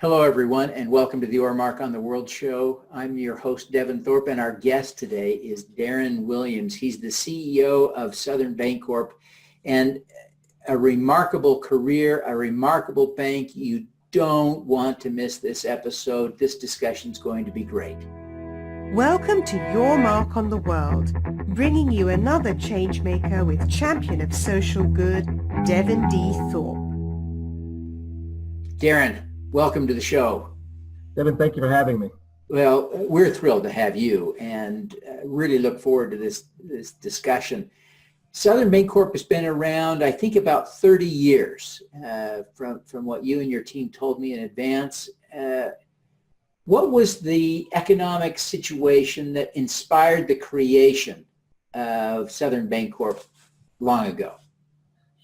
Hello, everyone, and welcome to the Mark on the World show. I'm your host, Devin Thorpe, and our guest today is Darrin Williams. He's the CEO of Southern Bancorp, and a remarkable career, a remarkable bank. You don't want to miss this episode. This discussion is going to be great. Welcome to Your Mark on the World, bringing you another change maker with champion of social good, Devin D. Thorpe. Darrin, welcome to the show. Devin, thank you for having me. Well, we're thrilled to have you and really look forward to this discussion. Southern Bancorp has been around, I think, about 30 years from what you and your team told me in advance. What was the economic situation that inspired the creation of Southern Bancorp long ago?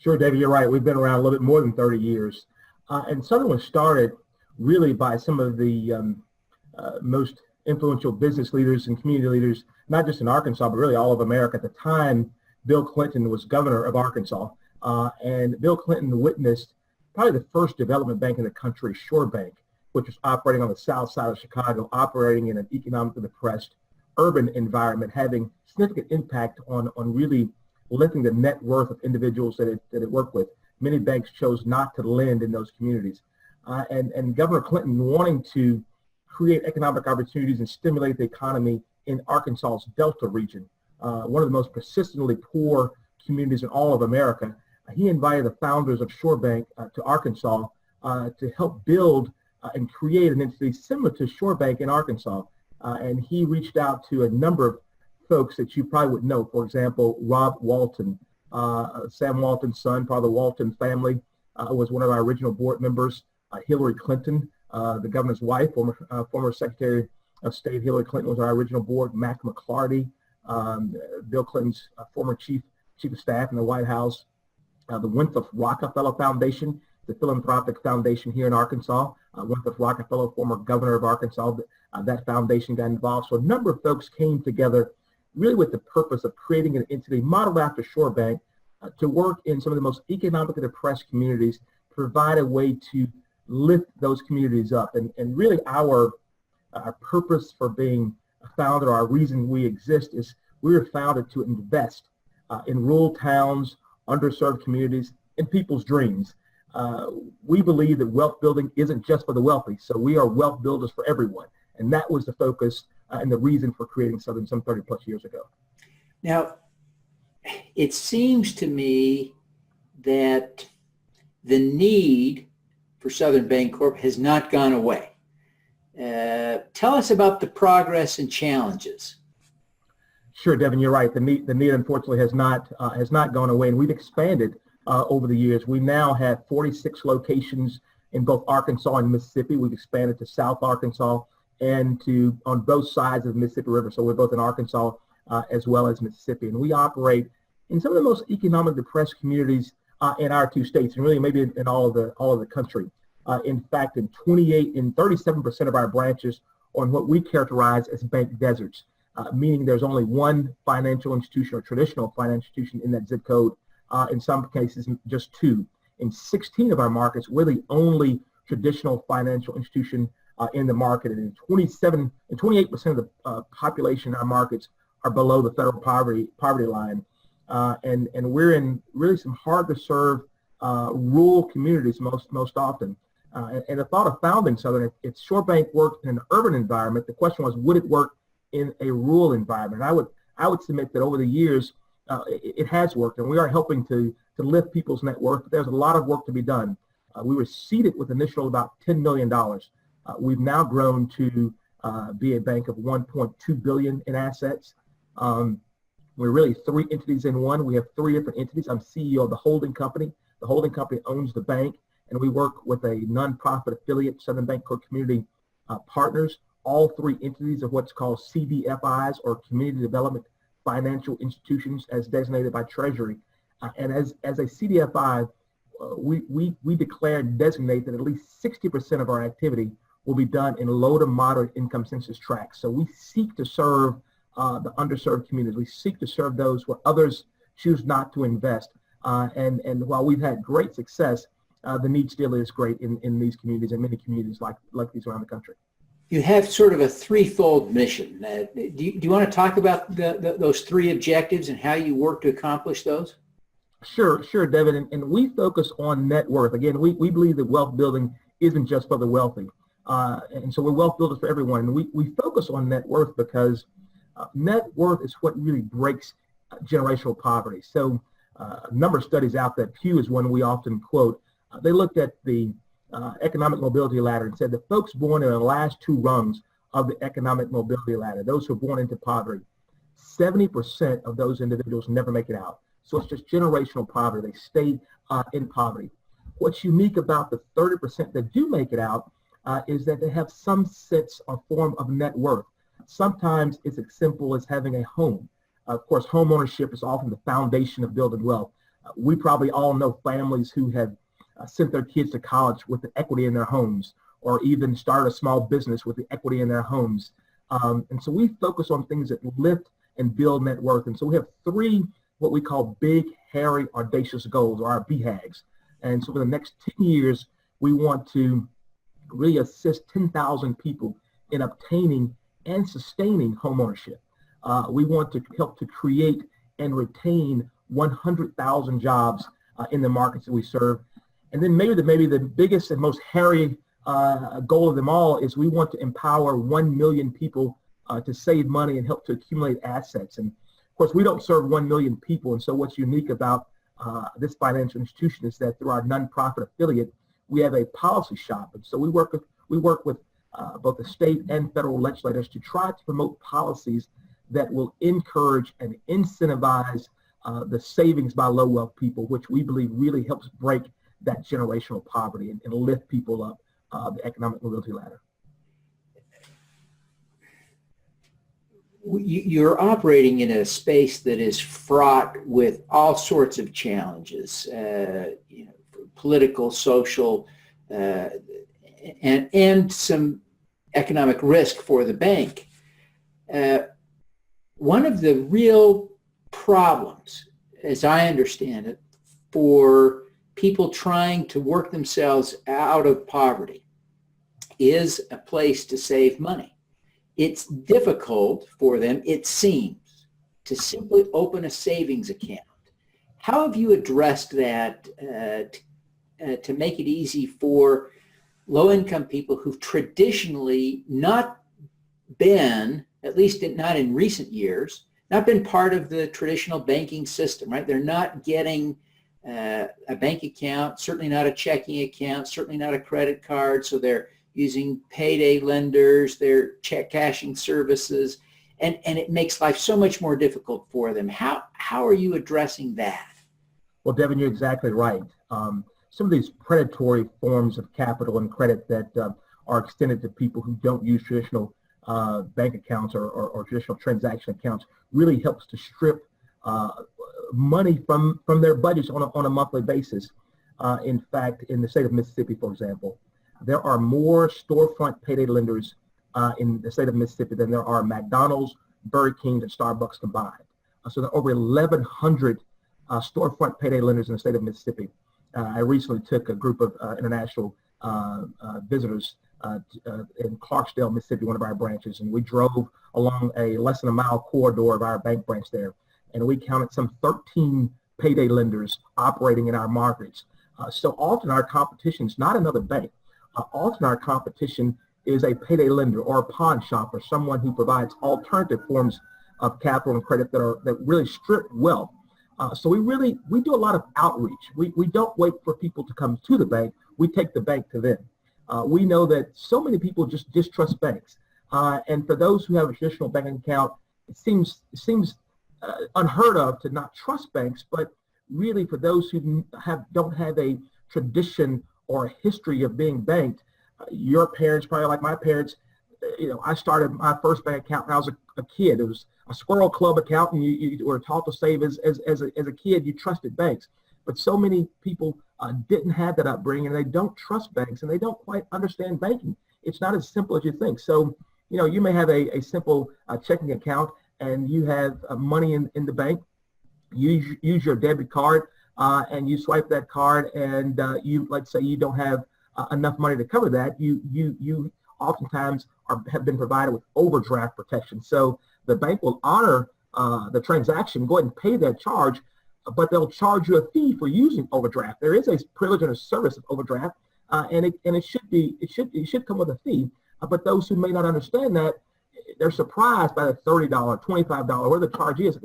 Sure, David, you're right. We've been around a little bit more than 30 years. And Southern was started really by some of the most influential business leaders and community leaders, not just in Arkansas, but really all of America. At the time, Bill Clinton was governor of Arkansas, and Bill Clinton witnessed probably the first development bank in the country, Shore Bank, which was operating on the south side of Chicago, operating in an economically depressed urban environment, having significant impact on really lifting the net worth of individuals that it worked with. Many banks chose not to lend in those communities. And Governor Clinton, wanting to create economic opportunities and stimulate the economy in Arkansas's Delta region, one of the most persistently poor communities in all of America, he invited the founders of Shore Bank to Arkansas to help build and create an entity similar to Shore Bank in Arkansas. And he reached out to a number of folks that you probably would know. For example, Rob Walton, Sam Walton's son, part of the Walton family, was one of our original board members. Hillary Clinton, the governor's wife, former Secretary of State Hillary Clinton was our original board. Mac McClarty, Bill Clinton's former chief of staff in the White House. The Winthrop Rockefeller Foundation, the philanthropic foundation here in Arkansas. Winthrop Rockefeller, former governor of Arkansas, that foundation got involved. So a number of folks came together really with the purpose of creating an entity modeled after Shore Bank to work in some of the most economically depressed communities, provide a way to lift those communities up. And really our purpose for being a founder, our reason we exist, is we were founded to invest in rural towns, underserved communities, and people's dreams. We believe that wealth building isn't just for the wealthy, so we are wealth builders for everyone. And that was the focus and the reason for creating Southern some 30 plus years ago. Now, it seems to me that the need for Southern Bancorp has not gone away. Tell us about the progress and challenges. Sure, Devin, you're right. The need unfortunately has not gone away, and we've expanded over the years. We now have 46 locations in both Arkansas and Mississippi. We've expanded to South Arkansas and to on both sides of the Mississippi River. So we're both in Arkansas as well as Mississippi, and we operate in some of the most economically depressed communities in our two states, and really maybe in all of the country. In fact, in 37% of our branches are in what we characterize as bank deserts, meaning there's only one financial institution or traditional financial institution in that zip code. In some cases, just two. In 16 of our markets, we're the only traditional financial institution in the market, and 28% of the population in our markets are below the federal poverty line, and we're in really some hard to serve rural communities most often. And the thought of founding Southern, if Shore Bank worked in an urban environment, the question was, would it work in a rural environment? And I would submit that over the years it has worked, and we are helping to lift people's net worth. But there's a lot of work to be done. We were seeded with initial about $10 million. We've now grown to be a bank of $1.2 billion in assets. We're really three entities in one. We have three different entities. I'm CEO of the holding company. The holding company owns the bank, and we work with a nonprofit affiliate, Southern Bancorp Community Partners. All three entities are what's called CDFIs, or Community Development Financial Institutions, as designated by Treasury. And as a CDFI, we declare and designate that at least 60% of our activity will be done in low to moderate income census tracts. So we seek to serve the underserved communities. We seek to serve those where others choose not to invest. And while we've had great success, the need still is great in these communities and many communities like these around the country. You have sort of a threefold mission. Do you want to talk about those three objectives and how you work to accomplish those? Sure, Devin. And we focus on net worth. Again, we believe that wealth building isn't just for the wealthy. And so we're wealth builders for everyone. And we focus on net worth because net worth is what really breaks generational poverty. So a number of studies out there, Pew is one we often quote. They looked at the economic mobility ladder and said that folks born in the last two rungs of the economic mobility ladder, those who are born into poverty, 70% of those individuals never make it out. So it's just generational poverty. They stay in poverty. What's unique about the 30% that do make it out is that they have some sense or form of net worth. Sometimes it's as simple as having a home. Of course, home ownership is often the foundation of building wealth. We probably all know families who have sent their kids to college with the equity in their homes, or even started a small business with the equity in their homes. And so we focus on things that lift and build net worth. And so we have three what we call big, hairy, audacious goals, or our BHAGs. And so for the next 10 years, we want to really assist 10,000 people in obtaining and sustaining homeownership. We want to help to create and retain 100,000 jobs in the markets that we serve. And then maybe the biggest and most hairy goal of them all is we want to empower 1 million people to save money and help to accumulate assets. And of course, we don't serve 1 million people. And so what's unique about this financial institution is that through our nonprofit affiliate, we have a policy shop. And so we work with both the state and federal legislators to try to promote policies that will encourage and incentivize the savings by low wealth people, which we believe really helps break that generational poverty and lift people up the economic mobility ladder. You're operating in a space that is fraught with all sorts of challenges, political, social, and some economic risk for the bank. One of the real problems, as I understand it, for people trying to work themselves out of poverty is a place to save money. It's difficult for them, it seems, to simply open a savings account. How have you addressed that to make it easy for low-income people who've traditionally not been, at least not in recent years, not been part of the traditional banking system, right? They're not getting a bank account, certainly not a checking account, certainly not a credit card, so they're using payday lenders, their check cashing services, and it makes life so much more difficult for them. How are you addressing that? Well, Devin, you're exactly right. Some of these predatory forms of capital and credit that are extended to people who don't use traditional bank accounts or traditional transaction accounts really helps to strip money from their budgets on a monthly basis. In fact, in the state of Mississippi, for example, there are more storefront payday lenders in the state of Mississippi than there are McDonald's, Burger King, and Starbucks combined. So there are over 1,100 storefront payday lenders in the state of Mississippi. I recently took a group of international visitors in Clarksdale, Mississippi, one of our branches, and we drove along a less than a mile corridor of our bank branch there, and we counted some 13 payday lenders operating in our markets. So often our competition is not another bank. Often our competition is a payday lender or a pawn shop or someone who provides alternative forms of capital and credit that really strip wealth. So we do a lot of outreach. We don't wait for people to come to the bank. We take the bank to them. We know that so many people just distrust banks. And for those who have a traditional banking account, it seems unheard of to not trust banks, but really for those who don't have a tradition or a history of being banked, your parents, probably like my parents, I started my first bank account when I was a kid. It was a Squirrel Club account, and you were taught to save as a kid. You trusted banks, but so many people didn't have that upbringing, and they don't trust banks, and they don't quite understand banking. It's not as simple as you think. So, you may have a simple checking account, and you have money in the bank. Use your debit card and you swipe that card, and let's say you don't have enough money to cover that, you oftentimes have been provided with overdraft protection. So the bank will honor the transaction, go ahead and pay that charge, but they'll charge you a fee for using overdraft. There is a privilege and a service of overdraft, and it should come with a fee. But those who may not understand that, they're surprised by the $30, $25, where the charge is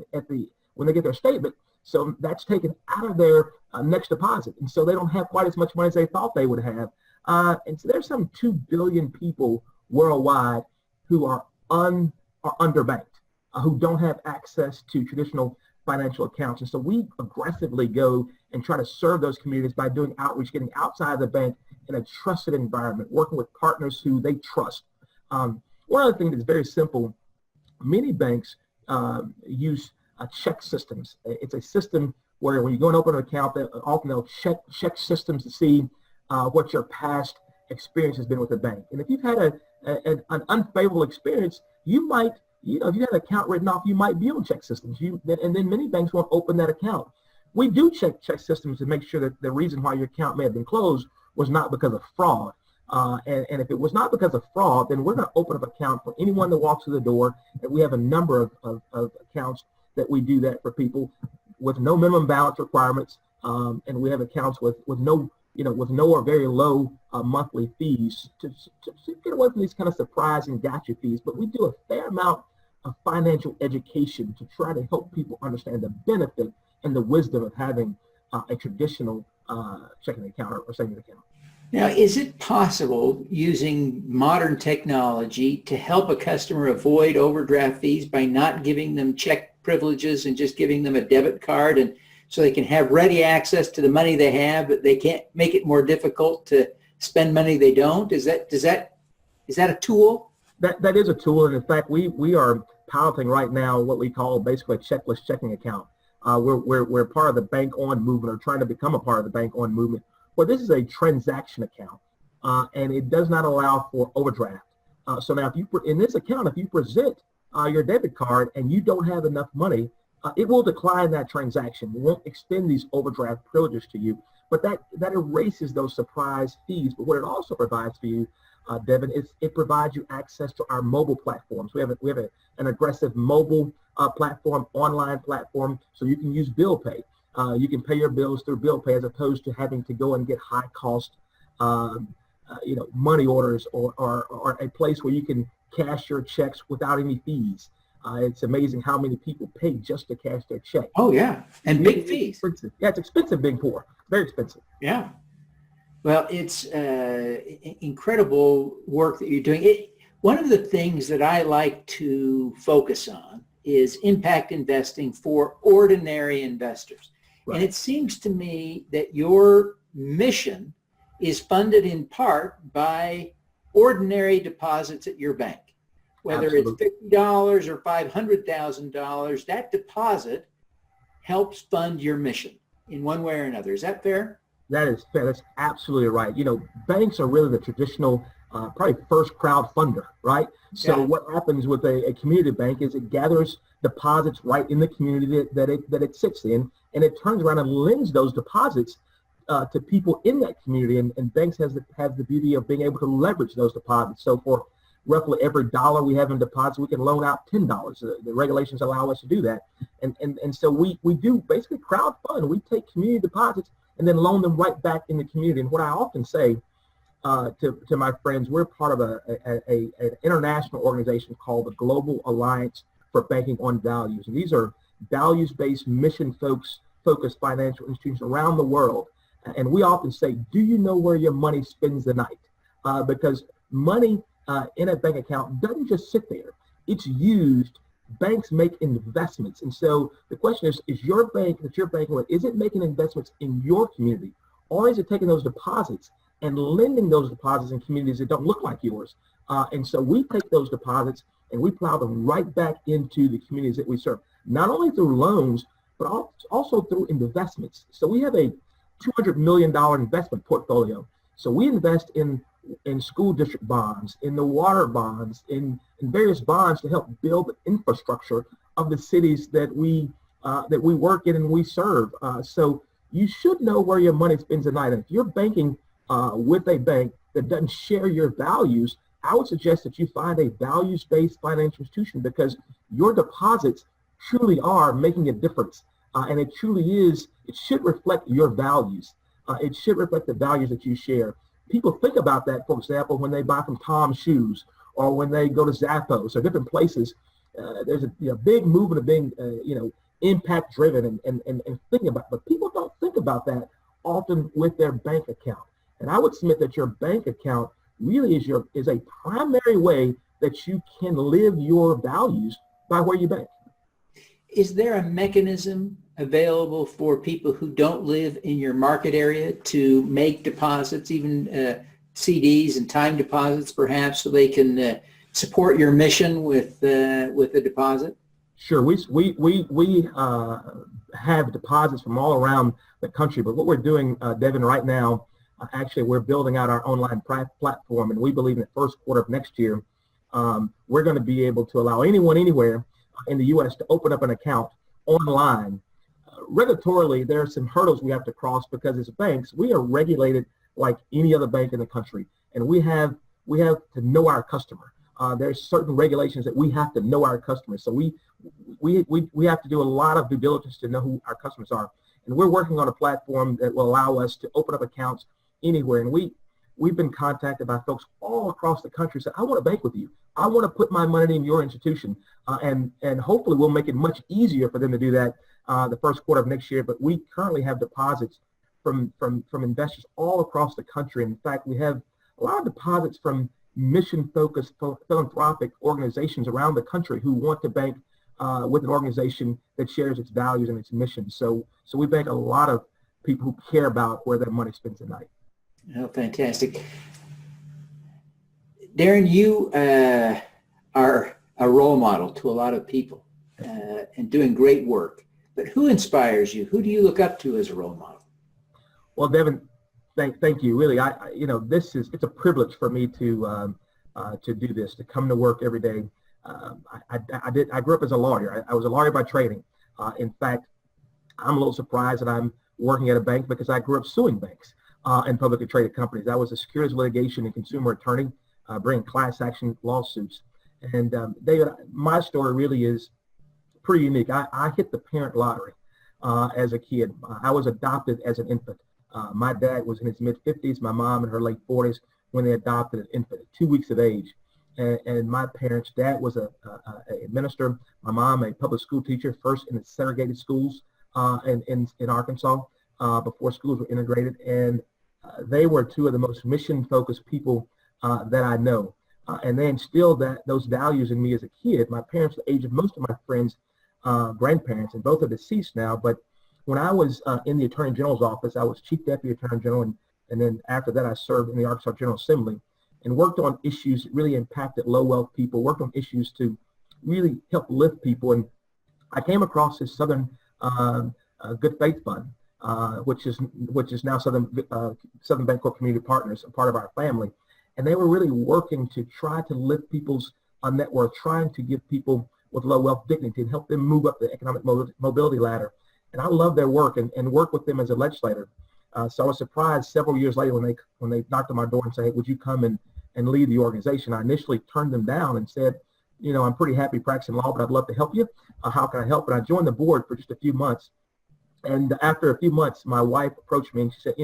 when they get their statement. So that's taken out of their next deposit, and so they don't have quite as much money as they thought they would have. And so there's some 2 billion people worldwide who are underbanked, who don't have access to traditional financial accounts. And so we aggressively go and try to serve those communities by doing outreach, getting outside of the bank in a trusted environment, working with partners who they trust. One other thing that's very simple, many banks use check systems. It's a system where when you go and open an account, often they'll check systems to see what your past experience has been with the bank. And if you've had an unfavorable experience, you might, if you had an account written off, you might be on check systems. And then many banks won't open that account. We do check systems to make sure that the reason why your account may have been closed was not because of fraud. And if it was not because of fraud, then we're going to open up an account for anyone that walks through the door. And we have a number of accounts that we do that for people with no minimum balance requirements. And we have accounts with no or very low monthly fees to get away from these kind of surprise and gotcha fees. But we do a fair amount of financial education to try to help people understand the benefit and the wisdom of having a traditional checking account or savings account. Now, is it possible using modern technology to help a customer avoid overdraft fees by not giving them check privileges and just giving them a debit card, and so they can have ready access to the money they have, but they can't make it more difficult to spend money they don't? Is that a tool? That is a tool, and in fact, we are piloting right now what we call basically a checkless checking account. We're part of the bank on movement, or trying to become a part of the bank on movement. Well, this is a transaction account, and it does not allow for overdraft. So now, in this account, if you present your debit card and you don't have enough money, it will decline that transaction. It won't extend these overdraft privileges to you, but that erases those surprise fees. But what it also provides for you, Devin, is it provides you access to our mobile platforms. We have an aggressive mobile platform, online platform, so you can use bill pay. You can pay your bills through bill pay as opposed to having to go and get high cost, money orders or a place where you can cash your checks without any fees. It's amazing how many people pay just to cash their check. Oh yeah, and big fees. Expensive. Yeah, it's expensive being poor. Very expensive. Yeah. Well, it's incredible work that you're doing. One of the things that I like to focus on is impact investing for ordinary investors. Right. And it seems to me that your mission is funded in part by ordinary deposits at your bank. Whether Absolutely. It's $50 or $500,000, that deposit helps fund your mission in one way or another. Is that fair? That is fair. That's absolutely right. Banks are really the traditional, probably first crowd funder, right? So yeah. What happens with a community bank is it gathers deposits right in the community that it sits in, and it turns around and lends those deposits to people in that community. And banks have the beauty of being able to leverage those deposits. So for roughly every dollar we have in deposits, we can loan out $10. The regulations allow us to do that. And so we do basically crowd fund. We take community deposits and then loan them right back in the community. And what I often say to my friends, we're part of an international organization called the Global Alliance for Banking on Values. And these are values-based, mission-focused financial institutions around the world. And we often say, do you know where your money spends the night? Because money in a bank account doesn't just sit there. It's used. Banks make investments. And so the question is your bank that you're banking with, is it making investments in your community? Or is it taking those deposits and lending those deposits in communities that don't look like yours? And so we take those deposits and we plow them right back into the communities that we serve, not only through loans, but also through investments. So we have a $200 million investment portfolio. So we invest in school district bonds, in the water bonds, in various bonds to help build the infrastructure of the cities that we work in and we serve. So you should know where your money spends at night. And if you're banking with a bank that doesn't share your values, I would suggest that you find a values-based financial institution, because your deposits truly are making a difference. And it truly is, it should reflect your values. It should reflect the values that you share. People think about that, for example, when they buy from Tom's Shoes, or when they go to Zappos or different places. There's a big movement of being, impact driven and thinking about, but people don't think about that often with their bank account. And I would submit that your bank account really is a primary way that you can live your values by where you bank. Is there a mechanism available for people who don't live in your market area to make deposits, even CDs and time deposits perhaps, so they can support your mission with a deposit? Sure, we have deposits from all around the country, but what we're doing, Devin, right now, actually we're building out our online platform, and we believe in the first quarter of next year, we're going to be able to allow anyone anywhere in the U.S. to open up an account online. Regulatorily, there are some hurdles we have to cross, because as banks, we are regulated like any other bank in the country, and we have to know our customer. There's certain regulations that we have to know our customers. So we have to do a lot of due diligence to know who our customers are. And we're working on a platform that will allow us to open up accounts anywhere. And we've been contacted by folks all across the country saying, I want to bank with you. I want to put my money in your institution. And hopefully we'll make it much easier for them to do that the first quarter of next year. But we currently have deposits from investors all across the country. In fact, we have a lot of deposits from mission-focused philanthropic organizations around the country who want to bank with an organization that shares its values and its mission. So we bank a lot of people who care about where their money spends at night. Oh, fantastic. Darrin, you are a role model to a lot of people and doing great work. But who inspires you? Who do you look up to as a role model? Well, Devin, thank you. Really, it's a privilege for me to do this, to come to work every day. I grew up as a lawyer. I was a lawyer by training. In fact, I'm a little surprised that I'm working at a bank, because I grew up suing banks and publicly traded companies. I was a securities litigation and consumer attorney, bringing class action lawsuits. And David, my story really is pretty unique. I hit the parent lottery as a kid. I was adopted as an infant. My dad was in his mid-50s, my mom in her late 40s when they adopted an infant at 2 weeks of age. And my parents, dad was a minister, my mom a public school teacher, first in the segregated schools in Arkansas before schools were integrated. And they were two of the most mission-focused people that I know. And they instilled those values in me as a kid. My parents, the age of most of my friends' grandparents, and both are deceased now, but when I was in the Attorney General's office, I was Chief Deputy Attorney General, and then after that I served in the Arkansas General Assembly and worked on issues that really impacted low-wealth people, worked on issues to really help lift people. And I came across this Southern Good Faith Fund, which is now Southern Bancorp Community Partners, a part of our family. And they were really working to try to lift people's net worth, trying to give people with low wealth dignity and help them move up the economic mobility ladder. And I love their work and work with them as a legislator. So I was surprised several years later when they knocked on my door and said, hey, would you come and lead the organization? I initially turned them down and said, I'm pretty happy practicing law, but I'd love to help you. How can I help? And I joined the board for just a few months. And after a few months, my wife approached me and she said,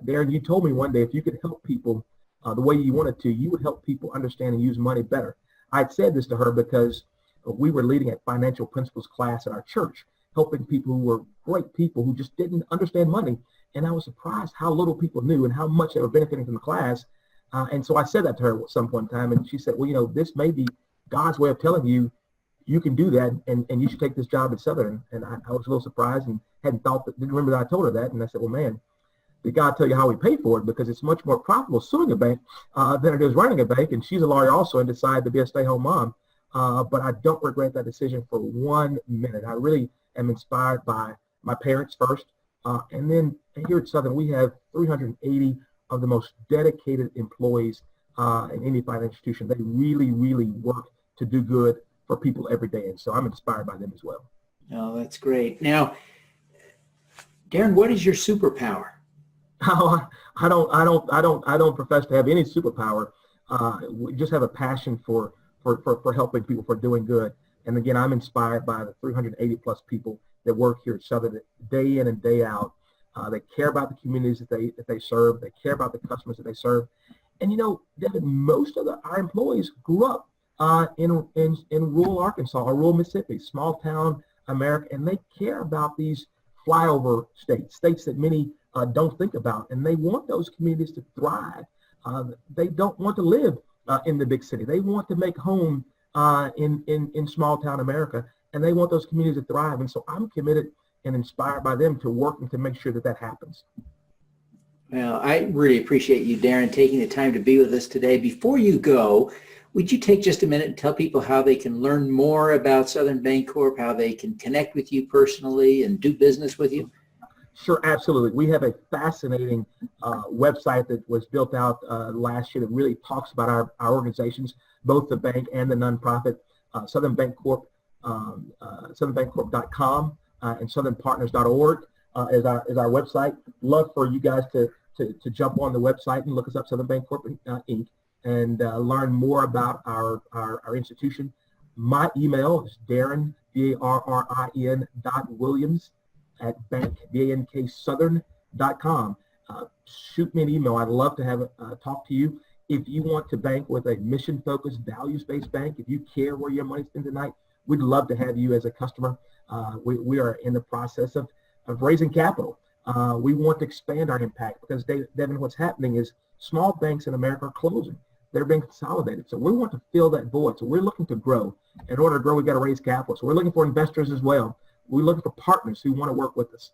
Darrin, you told me one day if you could help people the way you wanted to, you would help people understand and use money better. I'd said this to her because we were leading a financial principles class at our church, helping people who were great people who just didn't understand money. And I was surprised how little people knew and how much they were benefiting from the class. And so I said that to her at some point in time. And she said, well, this may be God's way of telling you, you can do that and you should take this job at Southern. And I was a little surprised and didn't remember that I told her that. And I said, well, man, did God tell you how we pay for it? Because it's much more profitable suing a bank than it is running a bank. And she's a lawyer also and decided to be a stay-home mom. But I don't regret that decision for 1 minute. I really am inspired by my parents first. And then here at Southern, we have 380 of the most dedicated employees in any financial institution. They really, really work to do good for people every day. And so I'm inspired by them as well. Oh, that's great. Now, Darrin, what is your superpower? Oh, I don't profess to have any superpower. We just have a passion for helping people, for doing good. And again, I'm inspired by the 380 plus people that work here at Southern day in and day out. They care about the communities that they serve. They care about the customers that they serve. And Devin, most of our employees grew up in rural Arkansas or rural Mississippi, small town America, and they care about these flyover states that many don't think about, and they want those communities to thrive. They don't want to live in the big city. They want to make home in small town America, and they want those communities to thrive. And so I'm committed and inspired by them to work and to make sure that happens. Well, I really appreciate you, Darrin, taking the time to be with us today. Before you go, would you take just a minute and tell people how they can learn more about Southern Bancorp, how they can connect with you personally and do business with you? Sure, absolutely. We have a fascinating website that was built out last year that really talks about our organizations, both the bank and the nonprofit. Southern Bancorp, southernbancorp.com and southernpartners.org is our website. Love for you guys to jump on the website and look us up, Southern Bancorp Inc., and learn more about our institution. My email is Darrin, Darrin .Williams @banksouthern.com. Shoot me an email. I'd love to have talk to you. If you want to bank with a mission-focused, values-based bank, if you care where your money's spent tonight, we'd love to have you as a customer. We are in the process of raising capital. We want to expand our impact because, Devin, what's happening is small banks in America are closing. They're being consolidated. So we want to fill that void. So we're looking to grow. In order to grow, we've got to raise capital. So we're looking for investors as well. We're looking for partners who want to work with us.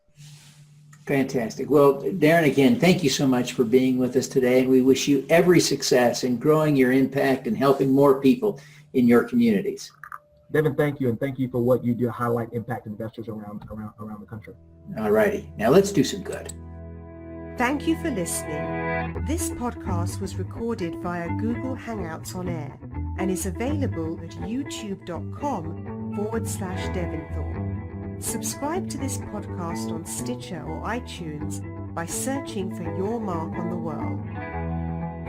Fantastic. Well, Darrin, again, thank you so much for being with us today. And we wish you every success in growing your impact and helping more people in your communities. Devin, thank you. And thank you for what you do to highlight impact investors around the country. All righty. Now let's do some good. Thank you for listening. This podcast was recorded via Google Hangouts on Air and is available at youtube.com/Devin Thorpe. Subscribe to this podcast on Stitcher or iTunes by searching for Your Mark on the World.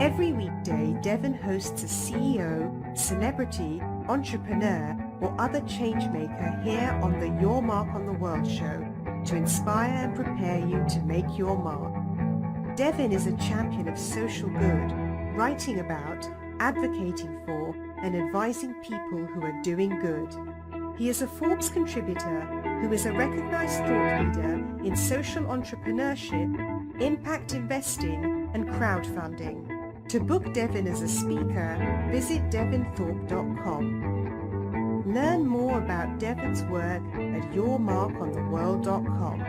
Every weekday, Devin hosts a CEO, celebrity, entrepreneur, or other changemaker here on the Your Mark on the World show to inspire and prepare you to make your mark. Devin is a champion of social good, writing about, advocating for, and advising people who are doing good. He is a Forbes contributor who is a recognized thought leader in social entrepreneurship, impact investing, and crowdfunding. To book Devin as a speaker, visit devinthorpe.com. Learn more about Devin's work at yourmarkontheworld.com.